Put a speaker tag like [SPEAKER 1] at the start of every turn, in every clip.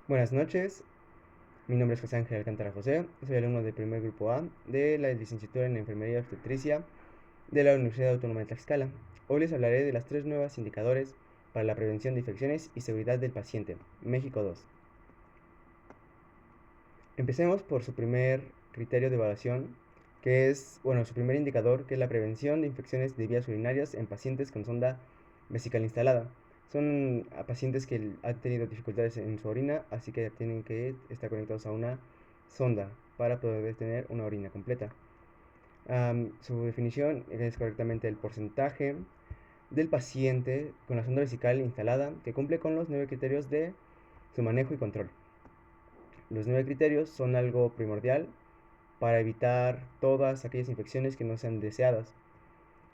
[SPEAKER 1] Buenas noches, mi nombre es José Ángel Alcántara José, soy alumno del primer grupo A de la licenciatura en Enfermería y Obstetricia de la Universidad Autónoma de Tlaxcala. Hoy les hablaré de las tres nuevas indicadores para la prevención de infecciones y seguridad del paciente, México 2. Empecemos por su primer criterio de evaluación, que es, su primer indicador, que es la prevención de infecciones de vías urinarias en pacientes con sonda vesical instalada. Son a pacientes que han tenido dificultades en su orina, así que tienen que estar conectados a una sonda para poder tener una orina completa. Su definición es correctamente el porcentaje del paciente con la sonda vesical instalada que cumple con los 9 criterios de su manejo y control. Los 9 criterios son algo primordial para evitar todas aquellas infecciones que no sean deseadas.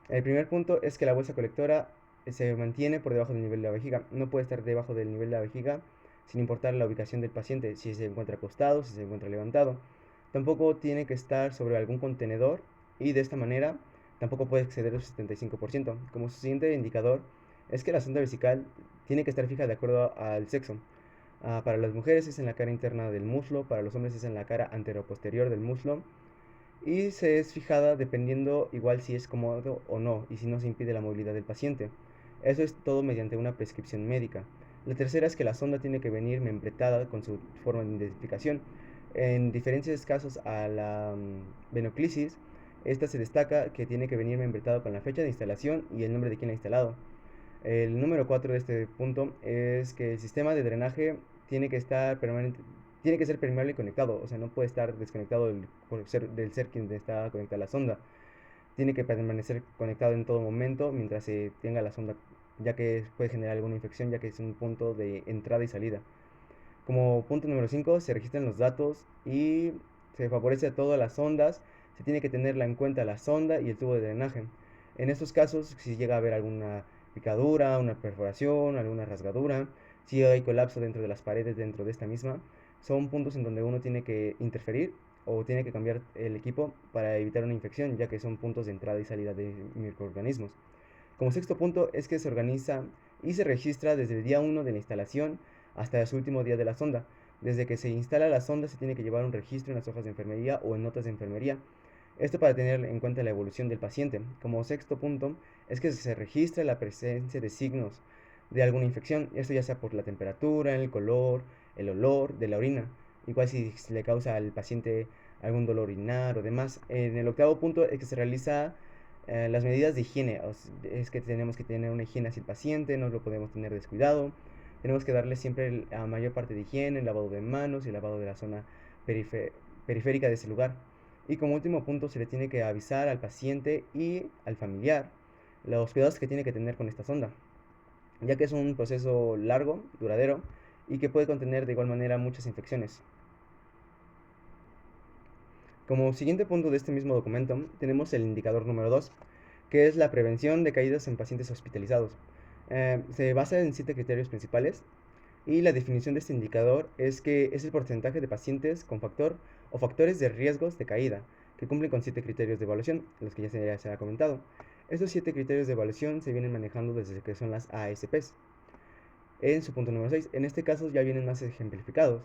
[SPEAKER 1] El primer punto es que la bolsa colectora se mantiene por debajo del nivel de la vejiga. No puede estar debajo del nivel de la vejiga sin importar la ubicación del paciente, si se encuentra acostado, si se encuentra levantado. Tampoco tiene que estar sobre algún contenedor y de esta manera tampoco puede exceder el 75%. Como su siguiente indicador es que la sonda vesical tiene que estar fija de acuerdo al sexo. Para las mujeres es en la cara interna del muslo, para los hombres es en la cara anteroposterior del muslo y se es fijada dependiendo igual si es cómodo o no y si no se impide la movilidad del paciente. Eso es todo mediante una prescripción médica. La tercera es que la sonda tiene que venir membretada con su forma de identificación. En diferentes casos a la venoclisis, esta se destaca que tiene que venir membretada con la fecha de instalación y el nombre de quien la ha instalado. El número 4 de este punto es que el sistema de drenaje tiene que estar permanente, tiene que ser permeable y conectado, o sea, no puede estar desconectado del ser quien está conectada a la sonda. Tiene que permanecer conectado en todo momento mientras se tenga la sonda, ya que puede generar alguna infección, ya que es un punto de entrada y salida. Como punto número 5 se registran los datos y se favorece a todas las sondas. Se tiene que tenerla en cuenta la sonda y el tubo de drenaje. En estos casos, si llega a haber alguna picadura, una perforación, alguna rasgadura, si hay colapso dentro de las paredes dentro de esta misma, son puntos en donde uno tiene que interferir o tiene que cambiar el equipo para evitar una infección, ya que son puntos de entrada y salida de microorganismos. Como sexto punto es que se organiza y se registra desde el día 1 de la instalación hasta su último día de la sonda. Desde que se instala la sonda se tiene que llevar un registro en las hojas de enfermería o en notas de enfermería. Esto para tener en cuenta la evolución del paciente. Como sexto punto es que se registra la presencia de signos de alguna infección. Esto ya sea por la temperatura, el color, el olor de la orina. Igual si le causa al paciente algún dolor urinar o demás. En el octavo punto es que se realiza las medidas de higiene. Es que tenemos que tener una higiene hacia el paciente, no lo podemos tener descuidado. Tenemos que darle siempre la mayor parte de higiene, el lavado de manos y el lavado de la zona periférica de ese lugar. Y como último punto se le tiene que avisar al paciente y al familiar los cuidados que tiene que tener con esta sonda, ya que es un proceso largo, duradero y que puede contener de igual manera muchas infecciones. Como siguiente punto de este mismo documento tenemos el indicador número 2, que es la prevención de caídas en pacientes hospitalizados. Se basa en 7 criterios principales y la definición de este indicador es que es el porcentaje de pacientes con factor o factores de riesgos de caída que cumplen con 7 criterios de evaluación, los que ya se ha comentado. Estos 7 criterios de evaluación se vienen manejando desde que son las ASPs. En su punto número 6, en este caso ya vienen más ejemplificados.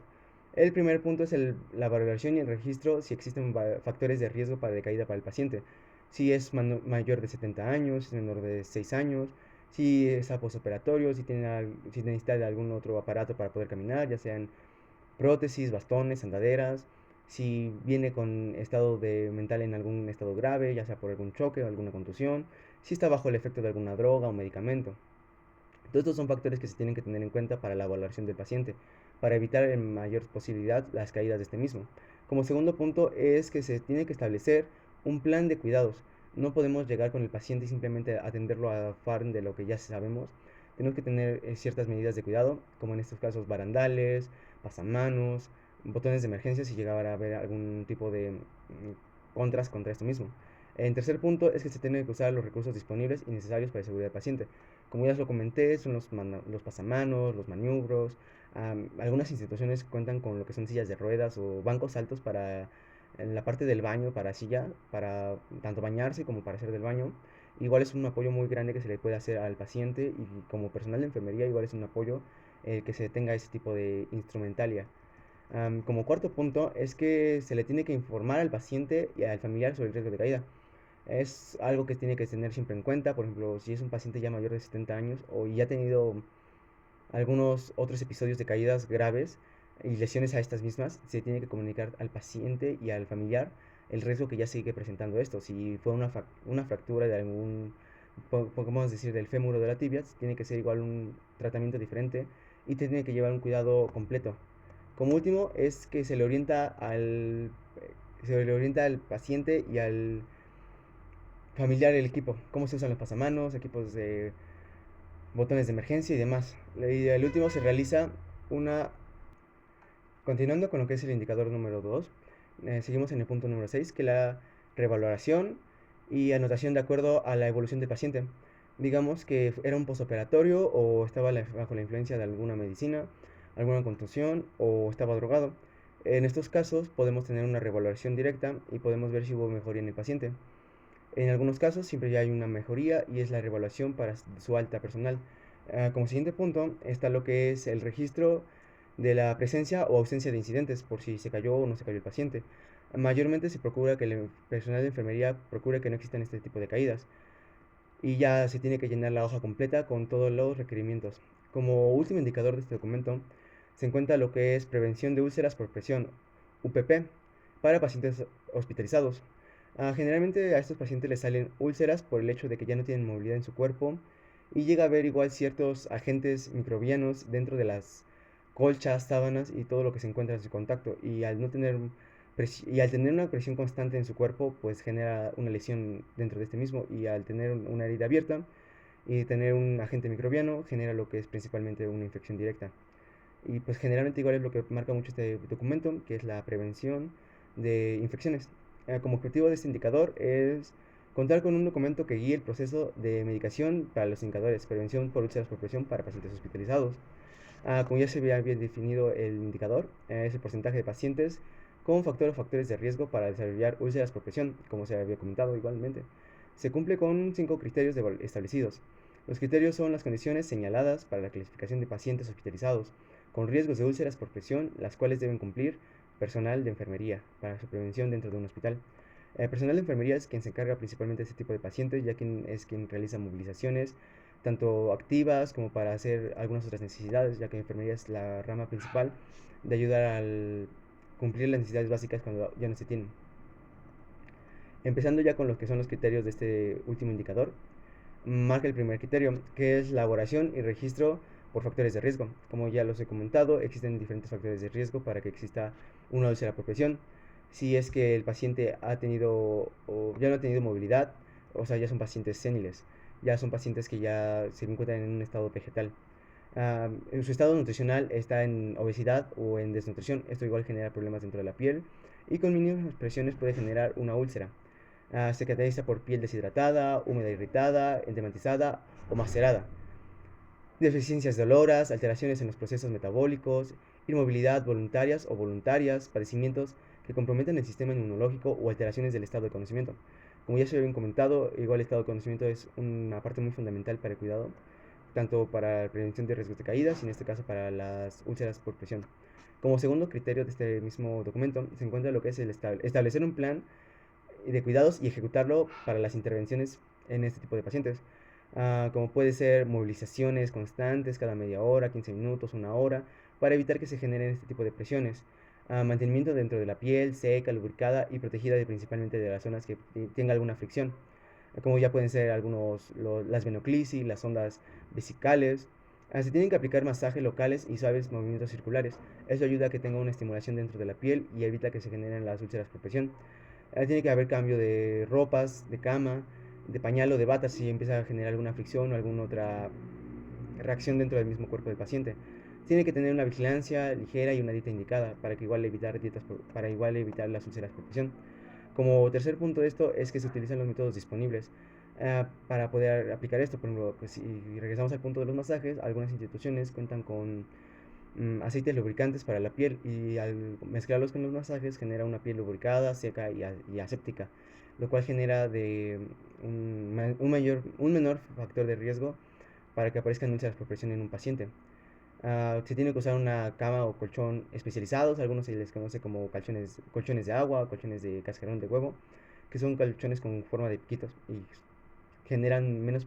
[SPEAKER 1] El primer punto es la valoración y el registro si existen factores de riesgo para decaída para el paciente. Si es mayor de 70 años, si es menor de 6 años, si es postoperatorio, si necesita de algún otro aparato para poder caminar, ya sean prótesis, bastones, andaderas, si viene con estado de mental en algún estado grave, ya sea por algún choque o alguna contusión, si está bajo el efecto de alguna droga o medicamento. Todos estos son factores que se tienen que tener en cuenta para la valoración del paciente, para evitar en mayor posibilidad las caídas de este mismo. Como segundo punto es que se tiene que establecer un plan de cuidados. No podemos llegar con el paciente y simplemente atenderlo a FARN de lo que ya sabemos. Tenemos que tener ciertas medidas de cuidado, como en estos casos barandales, pasamanos, botones de emergencia si llegara a haber algún tipo de contras contra esto mismo. En tercer punto es que se tienen que usar los recursos disponibles y necesarios para la seguridad del paciente. Como ya os lo comenté, son los pasamanos, los maniobros. Algunas instituciones cuentan con lo que son sillas de ruedas o bancos altos para en la parte del baño, para silla, para tanto bañarse como para hacer del baño. Igual es un apoyo muy grande que se le puede hacer al paciente y como personal de enfermería igual es un apoyo el que se tenga ese tipo de instrumentalia. Como cuarto punto es que se le tiene que informar al paciente y al familiar sobre el riesgo de caída. Es algo que tiene que tener siempre en cuenta. Por ejemplo, si es un paciente ya mayor de 70 años o ya ha tenido algunos otros episodios de caídas graves y lesiones a estas mismas, se tiene que comunicar al paciente y al familiar el riesgo que ya sigue presentando esto. Si fue una fractura de algún, podemos decir, del fémur o de la tibia, tiene que ser igual un tratamiento diferente y tiene que llevar un cuidado completo. Como último es que se le orienta al paciente y al familiar el equipo, cómo se usan los pasamanos, equipos de botones de emergencia y demás. Y el último se realiza una... Continuando con lo que es el indicador número 2, seguimos en el punto número 6, que es la revaloración y anotación de acuerdo a la evolución del paciente. Digamos que era un postoperatorio o estaba bajo la influencia de alguna medicina, alguna contusión o estaba drogado. En estos casos podemos tener una revaloración directa y podemos ver si hubo mejoría en el paciente. En algunos casos siempre ya hay una mejoría y es la revaluación para su alta personal. Como siguiente punto está lo que es el registro de la presencia o ausencia de incidentes, por si se cayó o no se cayó el paciente. Mayormente se procura que el personal de enfermería procure que no existan este tipo de caídas y ya se tiene que llenar la hoja completa con todos los requerimientos. Como último indicador de este documento se encuentra lo que es prevención de úlceras por presión, UPP, para pacientes hospitalizados. Generalmente a estos pacientes les salen úlceras por el hecho de que ya no tienen movilidad en su cuerpo y llega a haber igual ciertos agentes microbianos dentro de las colchas, sábanas y todo lo que se encuentra en su contacto, y al no tener y al tener una presión constante en su cuerpo pues genera una lesión dentro de este mismo, y al tener una herida abierta y tener un agente microbiano genera lo que es principalmente una infección directa. Y pues generalmente igual es lo que marca mucho este documento, que es la prevención de infecciones. Como objetivo de este indicador es contar con un documento que guíe el proceso de medicación para los indicadores, prevención por úlceras por presión para pacientes hospitalizados. Como ya se había bien definido el indicador, es el porcentaje de pacientes con factor o factores de riesgo para desarrollar úlceras por presión, como se había comentado igualmente. Se cumple con 5 criterios establecidos. Los criterios son las condiciones señaladas para la clasificación de pacientes hospitalizados con riesgos de úlceras por presión, las cuales deben cumplir personal de enfermería para su prevención dentro de un hospital. El personal de enfermería es quien se encarga principalmente de este tipo de pacientes, ya que es quien realiza movilizaciones, tanto activas como para hacer algunas otras necesidades, ya que la enfermería es la rama principal de ayudar al cumplir las necesidades básicas cuando ya no se tienen. Empezando ya con los que son los criterios de este último indicador, marca el primer criterio, que es la elaboración y registro por factores de riesgo. Como ya los he comentado, existen diferentes factores de riesgo para que exista una úlcera por presión. Si es que el paciente ha tenido o ya no ha tenido movilidad, o sea, ya son pacientes séniles, ya son pacientes que ya se encuentran en un estado vegetal. En su estado nutricional está en obesidad o en desnutrición. Esto igual genera problemas dentro de la piel y con mínimas presiones puede generar una úlcera. Se caracteriza por piel deshidratada, húmeda irritada, endematizada o macerada. Deficiencias doloras, alteraciones en los procesos metabólicos, inmovilidad voluntarias o voluntarias, padecimientos que comprometen el sistema inmunológico o alteraciones del estado de conocimiento. Como ya se había comentado, igual el estado de conocimiento es una parte muy fundamental para el cuidado, tanto para la prevención de riesgos de caídas y en este caso para las úlceras por presión. Como segundo criterio de este mismo documento se encuentra lo que es el establecer un plan de cuidados y ejecutarlo para las intervenciones en este tipo de pacientes. Como puede ser movilizaciones constantes cada media hora, 15 minutos, una hora, para evitar que se generen este tipo de presiones. Mantenimiento dentro de la piel seca, lubricada y protegida principalmente de las zonas que tenga alguna fricción, como ya pueden ser las venoclisis, las ondas vesicales. Se tienen que aplicar masajes locales y suaves movimientos circulares. Eso ayuda a que tenga una estimulación dentro de la piel y evita que se generen las úlceras por presión. Tiene que haber cambio de ropas, de cama, de pañal o de bata si empieza a generar alguna fricción o alguna otra reacción dentro del mismo cuerpo del paciente. Tiene que tener una vigilancia ligera y una dieta indicada para que igual evitar para igual evitar las úlceras por presión. Como tercer punto de esto es que se utilizan los métodos disponibles para poder aplicar esto. Por ejemplo, pues, si regresamos al punto de los masajes, algunas instituciones cuentan con aceites lubricantes para la piel, y al mezclarlos con los masajes genera una piel lubricada, seca y aséptica, lo cual genera un menor factor de riesgo para que aparezcan úlceras por presión en un paciente. Se tiene que usar una cama o colchón especializados, algunos se les conoce como colchones de agua, colchones de cascarón de huevo, que son colchones con forma de piquitos y generan menos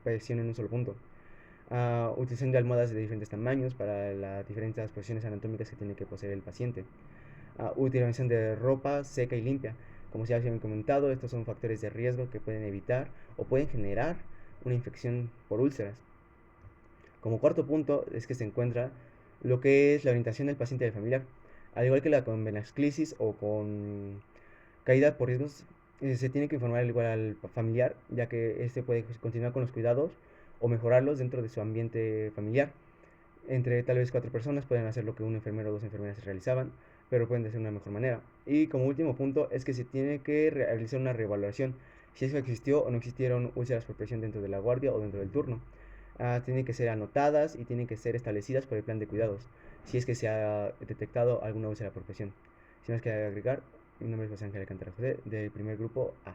[SPEAKER 1] presión en un solo punto. Utilizando almohadas de diferentes tamaños para las diferentes posiciones anatómicas que tiene que poseer el paciente. Utilización de ropa seca y limpia. Como ya se han comentado, estos son factores de riesgo que pueden evitar o pueden generar una infección por úlceras. Como cuarto punto es que se encuentra lo que es la orientación del paciente del familiar. Al igual que la con venasclisis o con caída por riesgos, se tiene que informar al igual al familiar, ya que este puede continuar con los cuidados o mejorarlos dentro de su ambiente familiar. Entre tal vez 4 personas pueden hacer lo que un enfermero o 2 enfermeras realizaban, pero pueden de una mejor manera. Y como último punto es que se tiene que realizar una reevaluación, si eso existió o no existieron úlceras por presión dentro de la guardia o dentro del turno. Tienen que ser anotadas y tienen que ser establecidas por el plan de cuidados, si es que se ha detectado alguna úlcera por presión. Sin más que agregar, mi nombre es José Ángel Alcántara José, del primer grupo A.